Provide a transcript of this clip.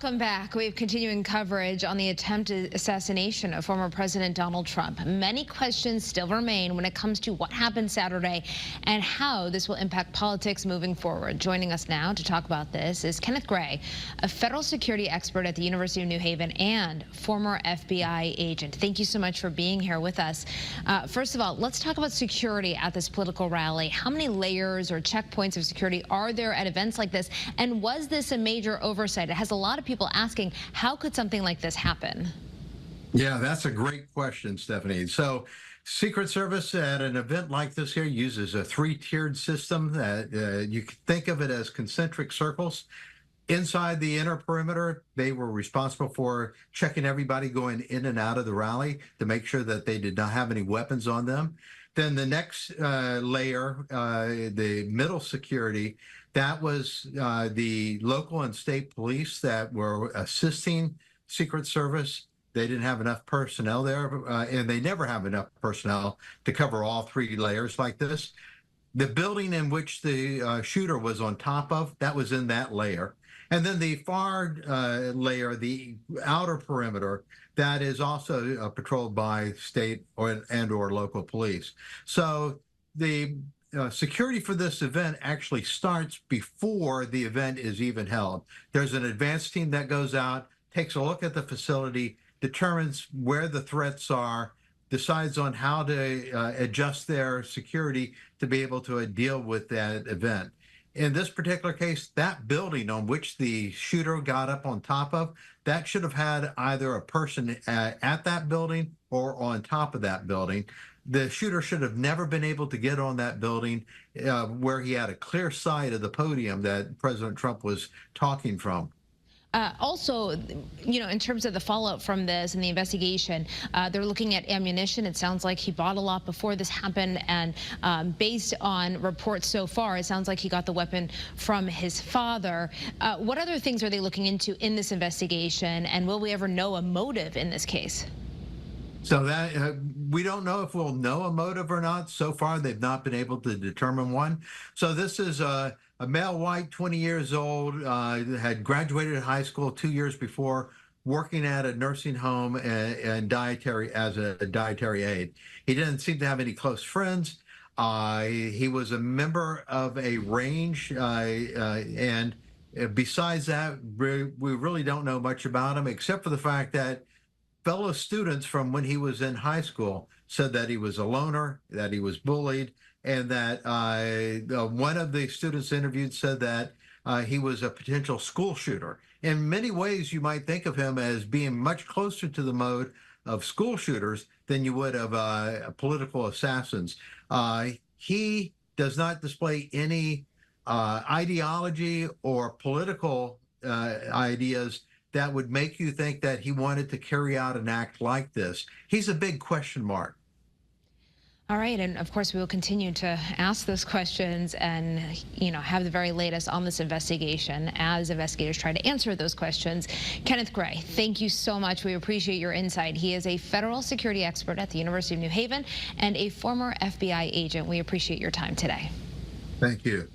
Welcome back. We have continuing coverage on the attempted assassination of former President Donald Trump. Many questions still remain when it comes to what happened Saturday and how this will impact politics moving forward. Joining us now to talk about this is Kenneth Gray, a federal security expert at the University of New Haven and former FBI agent. Thank you so much for being here with us. First of all, let's talk about security at this political rally. How many layers or checkpoints of security are there at events like this? And was this a major oversight? It has a lot of people asking, how could something like this happen? Yeah, that's a great question, Stephanie. So Secret Service at an event like this here uses a three-tiered system that you can think of it as concentric circles. Inside the inner perimeter, they were responsible for checking everybody going in and out of the rally to make sure that they did not have any weapons on them. Then the next layer, the middle security, that was the local and state police that were assisting Secret Service. They didn't have enough personnel there, and they never have enough personnel to cover all three layers like this. The building in which the shooter was on top of, that was in that layer. And then the far layer, the outer perimeter, that is also patrolled by state or local police. So the security for this event actually starts before the event is even held. There's an advance team that goes out, takes a look at the facility, determines where the threats are, decides on how to adjust their security to be able to deal with that event. In this particular case, that building on which the shooter got up on top of, that should have had either a person at that building or on top of that building. The shooter should have never been able to get on that building where he had a clear sight of the podium that President Trump was talking from. Also, you know, in terms of the fallout from this and the investigation, they're looking at ammunition. It sounds like he bought a lot before this happened, and based on reports so far, it sounds like he got the weapon from his father. What other things are they looking into in this investigation, and will we ever know a motive in this case? So that we don't know if we'll know a motive or not. So far, they've not been able to determine one. So this is a male, white, 20 years old, had graduated high school 2 years before, working at a nursing home and dietary as a dietary aide. He didn't seem to have any close friends. He was a member of a range, and besides that, we really don't know much about him, except for the fact that fellow students from when he was in high school said that he was a loner, that he was bullied, and that one of the students interviewed said that he was a potential school shooter. In many ways, you might think of him as being much closer to the mode of school shooters than you would of political assassins. He does not display any ideology or political ideas that would make you think that he wanted to carry out an act like this. He's a big question mark. All right, and of course we will continue to ask those questions and, you know, have the very latest on this investigation as investigators try to answer those questions. Kenneth Gray, thank you so much. We appreciate your insight. He is a federal security expert at the University of New Haven and a former FBI agent. We appreciate your time today. Thank you.